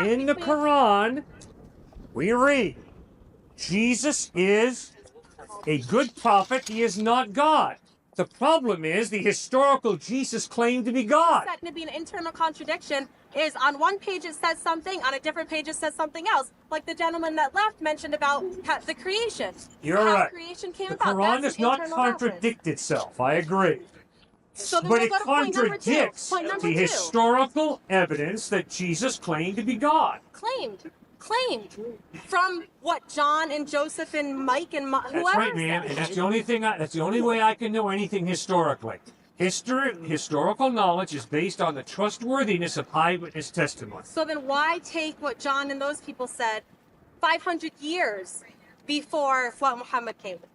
In the Quran, we read, Jesus is a good prophet. He is not God. The problem is the historical Jesus claimed to be God. It's going to be an internal contradiction. Is on one page it says something, on a different page it says something else. Like the gentleman that left mentioned about the creation. You're how right. Creation came the about. Quran That's does not internal contradict itself. I agree. So then But we'll it go to point number two. contradicts Point number the two. historical evidence that Jesus claimed to be God. Claimed. From what John and Joseph and Mike and whoever. That's right, man. And that's the only thing. That's the only way I can know anything historically. Historical knowledge is based on the trustworthiness of eyewitness testimony. So then why take what John and those people said 500 years before what Muhammad came with?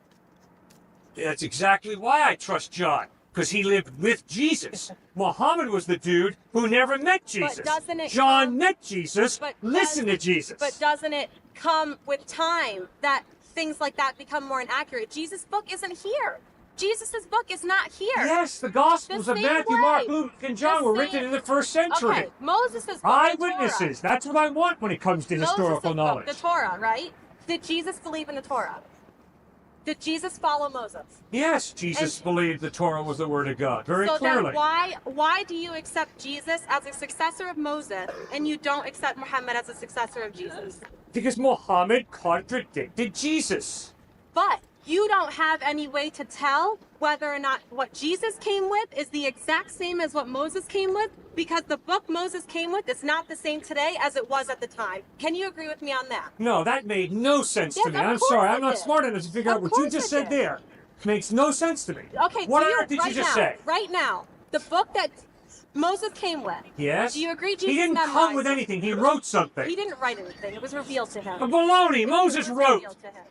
That's exactly why I trust John, because he lived with Jesus. Muhammad was the dude who never met Jesus. But doesn't it John met Jesus, listened to Jesus. But doesn't it come with time that things like that become more inaccurate? Jesus' book isn't here. Jesus' book is not here. Yes, the Gospels of Matthew, Mark, Luke, and John were written in the first century. Okay, Moses' book, eyewitnesses. That's what I want when it comes to historical knowledge. The Torah, right? Did Jesus believe in the Torah? Did Jesus follow Moses? Yes, Jesus believed the Torah was the Word of God, very clearly. So then why do you accept Jesus as a successor of Moses and you don't accept Muhammad as a successor of Jesus? Because Muhammad contradicted Jesus. But you don't have any way to tell whether or not what Jesus came with is the exact same as what Moses came with, because the book Moses came with is not the same today as it was at the time. Can you agree with me on that? No, that made no sense to me. I'm sorry, I'm not smart enough to figure out what you just said there. Makes no sense to me. Okay, what on earth did you just say? Right now, the book that Moses came with. Yes. Do you agree Jesus He didn't come with anything. He wrote something. He didn't write anything. It was revealed to him. Baloney. Moses wrote.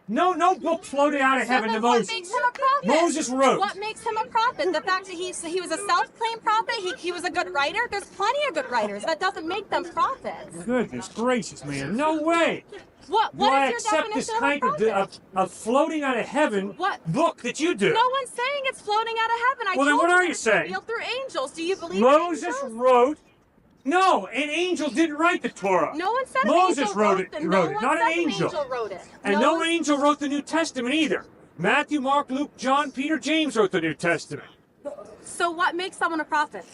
No book floated out of heaven to Moses. What makes him a prophet? Moses wrote. What makes him a prophet? The fact that he was a self-claimed prophet. He was a good writer. There's plenty of good writers. That doesn't make them prophets. Goodness gracious, man. No way. What do I is your accept this definition kind of floating out of heaven book that you do? No one's saying it's floating out of heaven. Well, then what are you saying? Revealed through angels. Do you believe Moses wrote? No, an angel didn't write the Torah. No one said Moses wrote it. No not an angel. Wrote it. And no angel wrote the New Testament either. Matthew, Mark, Luke, John, Peter, James wrote the New Testament. So what makes someone a prophet?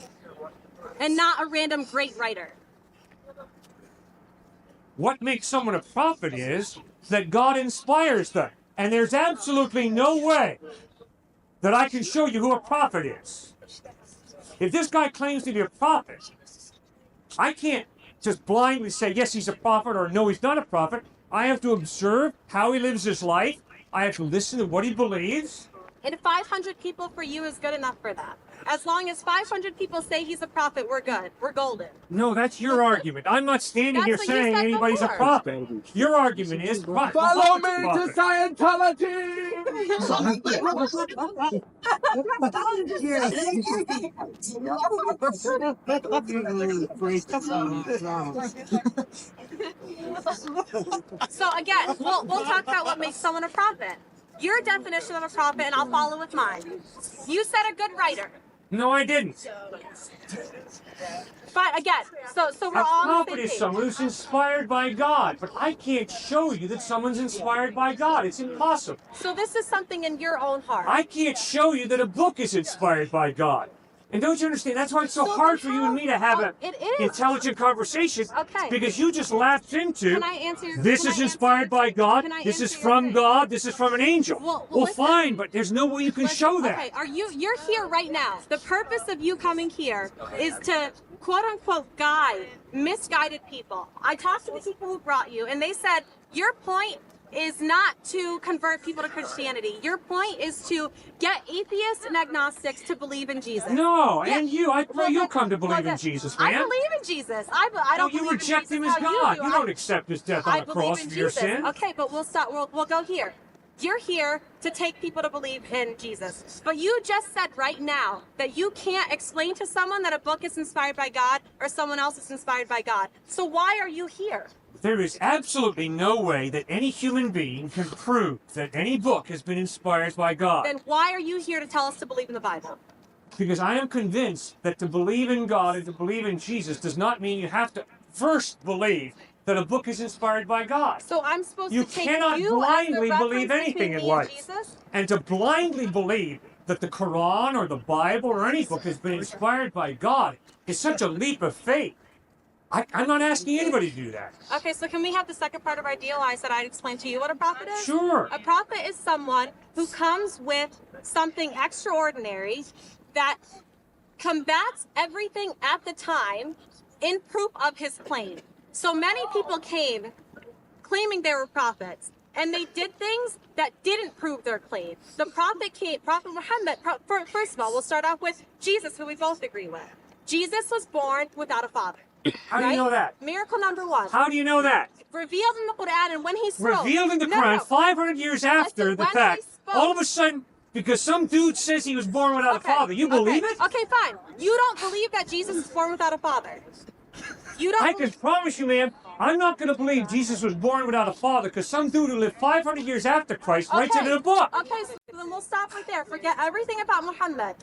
And not a random great writer? What makes someone a prophet is that God inspires them. And there's absolutely no way that I can show you who a prophet is. If this guy claims to be a prophet, I can't just blindly say, yes, he's a prophet, or no, he's not a prophet. I have to observe how he lives his life. I have to listen to what he believes. And 500 people for you is good enough for that. As long as 500 people say he's a prophet, we're good. We're golden. No, that's your argument. I'm not standing here saying anybody's a prophet. Your argument is, follow me to Scientology! So again, we'll talk about what makes someone a prophet. Your definition of a prophet, and I'll follow with mine. You said a good writer. No, I didn't. Fine, again, so we're all on the same page. A prophet is someone who's inspired by God, but I can't show you that someone's inspired by God. It's impossible. So this is something in your own heart. I can't show you that a book is inspired by God. And don't you understand? That's why it's so hard for you and me to have an intelligent conversation. Okay. Because you just lapsed into, can I answer, this is inspired by God, this is from God, this is from an angel. Well, fine, but there's no way you can show that. Okay, you're here right now. The purpose of you coming here is to, quote unquote, misguided people. I talked to the people who brought you, and they said, your point is not to convert people to Christianity. Your point is to get atheists and agnostics to believe in Jesus. No, and you. I pray you'll come to believe in Jesus, man. I believe in Jesus. I don't you reject him as God. You don't accept his death on the cross for your sin. Okay, but we'll stop. We'll go here. You're here to take people to believe in Jesus. But you just said right now that you can't explain to someone that a book is inspired by God or someone else is inspired by God. So why are you here? There is absolutely no way that any human being can prove that any book has been inspired by God. Then why are you here to tell us to believe in the Bible? Because I am convinced that to believe in God and to believe in Jesus does not mean you have to first believe that a book is inspired by God. So I'm supposed You to take cannot you blindly as the believe reference anything between in me and life. Jesus? And to blindly believe that the Quran or the Bible or any book has been inspired by God is such a leap of faith. I'm not asking anybody to do that. Okay, so can we have the second part of our deal? I said I'd explain to you what a prophet is. Sure. A prophet is someone who comes with something extraordinary that combats everything at the time in proof of his claim. So many people came claiming they were prophets, and they did things that didn't prove their claim. The prophet Muhammad, first of all, we'll start off with Jesus, who we both agree with. Jesus was born without a father. How do you know that? Miracle number one. How do you know that? Revealed in the Quran, and when he spoke. Revealed in the Quran 500 years after the fact. All of a sudden, because some dude says he was born without a father, you believe it? Okay, fine. You don't believe that Jesus was born without a father. You don't. I can promise you, ma'am, I'm not going to believe Jesus was born without a father because some dude who lived 500 years after Christ writes it in a book. Okay, so then we'll stop right there. Forget everything about Muhammad.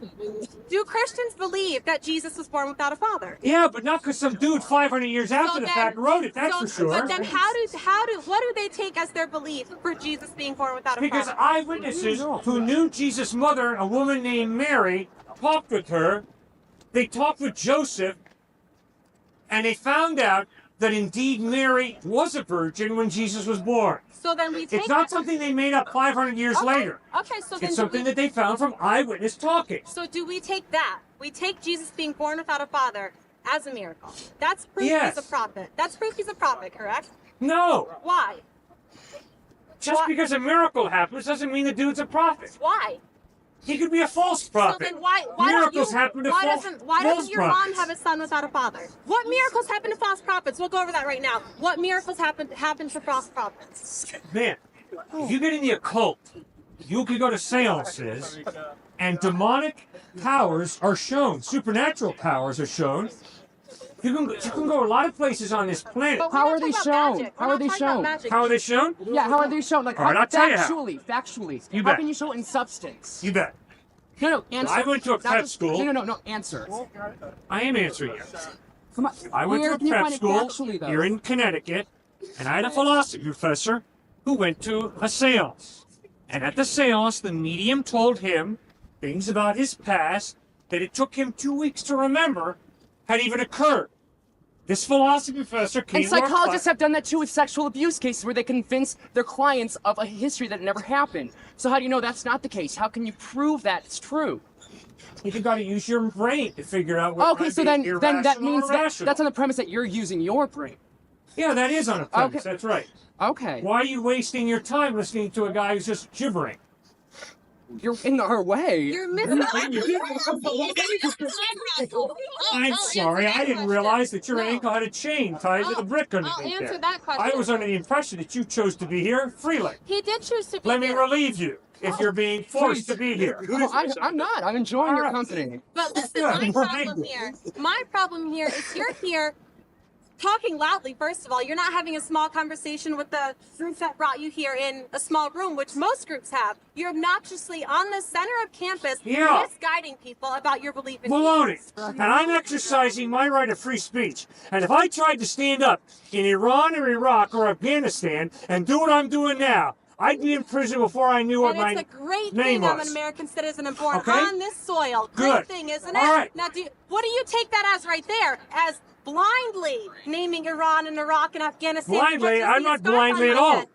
Do Christians believe that Jesus was born without a father? Yeah, but not because some dude 500 years after the fact wrote it, that's for sure. But then what do they take as their belief for Jesus being born without a Because father? eyewitnesses who knew Jesus' mother, a woman named Mary, talked with her. They talked with Joseph, and they found out that indeed Mary was a virgin when Jesus was born. So then we take It's not something they made up 500 years later. Okay, so then It's something that they found from eyewitness talking. So do we take that? We take Jesus being born without a father as a miracle. That's proof Yes. he's a prophet. That's proof he's a prophet, correct? No. Why? Just because a miracle happens doesn't mean the dude's a prophet. Why? He could be a false So prophet. then why Miracles don't you, happen to why false doesn't your mom prophets. have a son without a father? What miracles happen to false prophets? We'll go over that right now. What miracles happen to false prophets? Man, if you get in the occult, you can go to seances, and demonic powers are shown. Supernatural powers are shown. You can go a lot of places on this planet. But we're How not are they talking about shown? magic. How We're are they not talking about shown? magic. How are they shown? Yeah, how are they shown? Like, All right, I'll tell you how. factually. You How bet. can you show it in substance? You bet. No, answer. I went to a Not prep just- school. No, answer. I am answering you. Come on. I went Where to a can you prep find it school factually, though? here in Connecticut, and I had a philosophy professor who went to a seance. And at the seance, the medium told him things about his past that it took him 2 weeks to remember had even occurred. This philosophy professor came And to our psychologists class. have done that too with sexual abuse cases where they convince their clients of a history that never happened. So how do you know that's not the case? How can you prove that it's true? You got to use your brain to figure out what Okay, might so be then that irrational means or that, rational. that's on the premise that you're using your brain. Yeah, that is on a premise. Okay. That's right. Okay. Why are you wasting your time listening to a guy who's just gibbering? You're in our way. You're missing. I'm sorry, I didn't realize that your ankle had a chain tied to the brick underneath I'll answer there. that question. I was under the impression that you chose to be here freely. He did choose to be Let me here. relieve you if you're being forced to be here. Oh, I'm not. I'm enjoying your Alright. company. But listen, my problem here is you're here talking loudly. First of all, you're not having a small conversation with the group that brought you here in a small room, which most groups have. You're obnoxiously on the center of campus, Yeah. misguiding people about your belief in Baloney. Jesus. And I'm exercising my right of free speech. And if I tried to stand up in Iran or Iraq or Afghanistan and do what I'm doing now, I'd be in prison before I knew what And my it's a great name thing I'm an was. American citizen and born Okay. on this soil. Great Good. thing, isn't it? All right. Now, what do you take that as right there? As blindly naming Iran and Iraq and Afghanistan? Blindly? just to I'm see a not scarf blindly on at my all. head?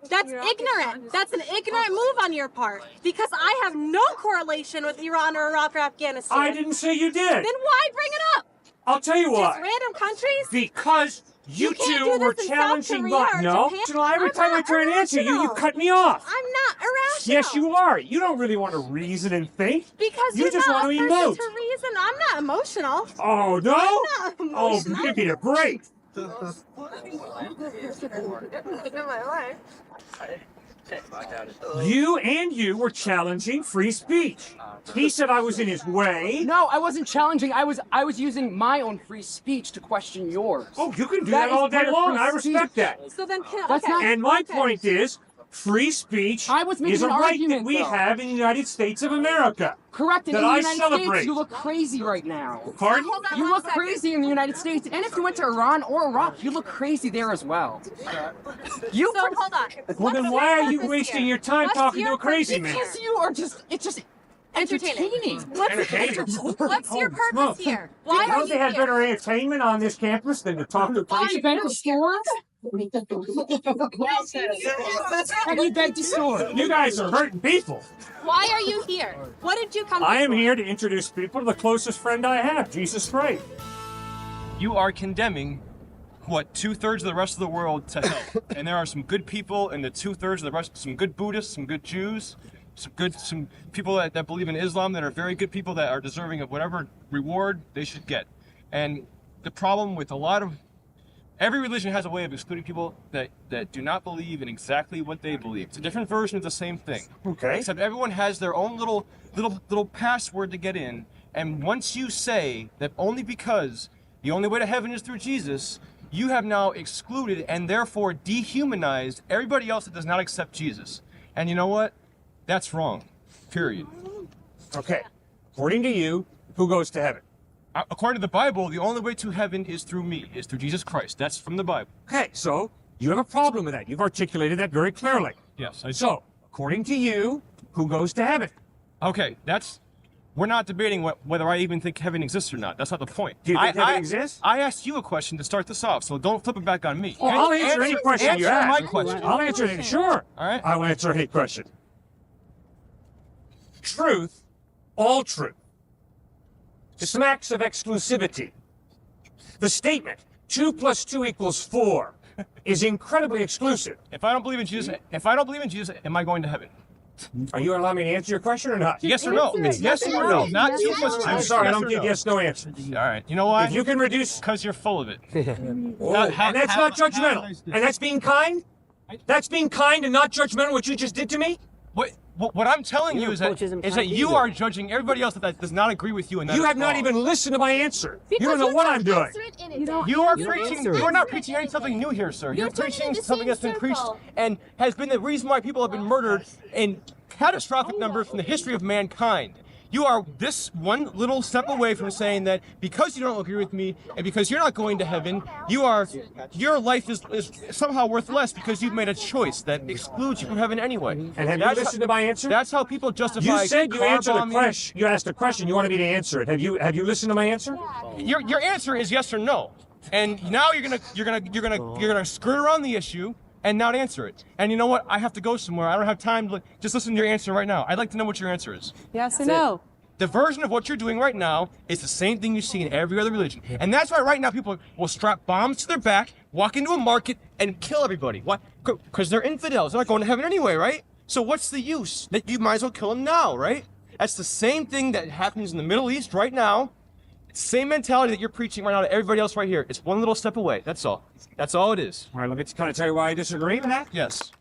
That's ignorant. That's an ignorant move on your part. Because I have no correlation with Iran or Iraq or Afghanistan. I didn't say you did. Then why bring it up? I'll tell you Just why. random countries? Because you can't do two were this in South challenging Korea or No. Japan. So every I'm time I not try and answer you, you irrational. cut me off. I'm not irrational. Yes, you are. You don't really want to reason and think. Because You you're just not want a to person emote. to reason. I'm not emotional. Oh, no? not Oh, emotional. give me a break. You were challenging free speech. He said I was in his way. No, I wasn't challenging. I was using my own free speech to question yours. Oh, you can do That that all is part day of long. free I respect speech. that. So then, That's not- And my okay. point is, free speech I was making is a an right that argument, we though. have in the United States of America. Correct. And That in the I United celebrate. States, you look crazy right now. Pardon? Hold on You one look second. crazy in the United States, and if you went to Iran or Iraq, you look crazy there as well. You So hold on. Well, What's then your why are you purpose wasting here? your time What's talking to your a crazy purpose man? because you are it's just entertaining. Entertaining. What's your Holy purpose smokes. here? Why You are know you they have here? better entertainment on this campus than to talk to a Have crazy you been to stores? Have you been to stores? You guys are hurting people. Why are you here? What did you come I am for? here to introduce people to the closest friend I have, Jesus Christ. You are condemning what 2/3 of the rest of the world to hell, and there are some good people in the 2/3 of the rest. Some good Buddhists, some good Jews, some people that believe in Islam that are very good people that are deserving of whatever reward they should get. And the problem with every religion has a way of excluding people that do not believe in exactly what they believe. It's a different version of the same thing. Okay. Except everyone has their own little password to get in. And once you say that only because the only way to heaven is through Jesus, you have now excluded and therefore dehumanized everybody else that does not accept Jesus. And you know what? That's wrong. Period. Okay. According to you, who goes to heaven? According to the Bible, the only way to heaven is through me, is through Jesus Christ. That's from the Bible. Okay, so you have a problem with that. You've articulated that very clearly. Yes. So, according to you, who goes to heaven? Okay, we're not debating whether I even think heaven exists or not. That's not the point. Do you think heaven exists? I asked you a question to start this off, so don't flip it back on me. Well, I'll answer any question you answer ask. my question. I'll answer it. Sure. All right. I will answer any question. Truth, all truth, smacks of exclusivity. The statement 2 + 2 = 4 is incredibly exclusive. If I don't believe in Jesus, am I going to heaven? Are you allowing me to answer your question or not? Yes or no? It's yes or no, not 2 + 2. I'm sorry, I Yes don't or give no. yes, no answer. All right. You know why? If you can reduce, Because you're full of it. and that's not judgmental, and that's being kind. That's being kind and not judgmental. What you just did to me. What I'm telling you is that you are judging everybody else that does not agree with you, and that You is have not wrong. even listened to my answer. You don't know what I'm doing. You are preaching. You are not preaching something new here, sir. You're preaching something that's been preached and has been the reason why people have been murdered in catastrophic numbers from the history of mankind. You are this one little step away from saying that because you don't agree with me and because you're not going to heaven, your life is somehow worth less because you've made a choice that excludes you from heaven anyway. And have you listened to my answer? That's how people justify. You said you car answered a bombing. question. You asked a question. You wanted me to answer it. Have you listened to my answer? Your answer is yes or no, and now you're gonna skirt around the issue and not answer it. And you know what? I have to go somewhere. I don't have time to just listen to your answer right now. I'd like to know what your answer is. Yes or no? The version of what you're doing right now is the same thing you see in every other religion. And that's why right now people will strap bombs to their back, walk into a market, and kill everybody. Why? Because they're infidels. They're not going to heaven anyway, right? So what's the use? That you might as well kill them now, right? That's the same thing that happens in the Middle East right now. Same mentality that you're preaching right now to everybody else right here. It's one little step away. That's all. That's all it is. All right, let me kind of tell you why I disagree with that. Yes.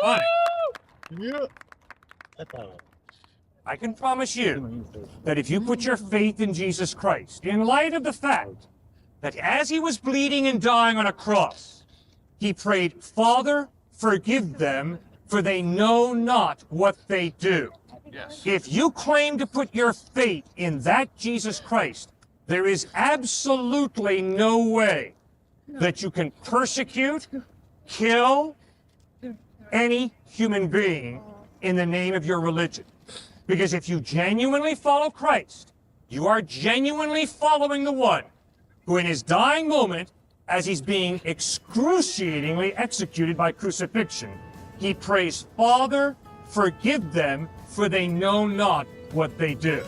Fine. I can promise you that if you put your faith in Jesus Christ, in light of the fact that as he was bleeding and dying on a cross, he prayed, Father, forgive them, for they know not what they do. Yes. If you claim to put your faith in that Jesus Christ, there is absolutely no way that you can persecute, kill any human being in the name of your religion. Because if you genuinely follow Christ, you are genuinely following the one who in his dying moment, as he's being excruciatingly executed by crucifixion, he prays, Father, forgive them, for they know not what they do.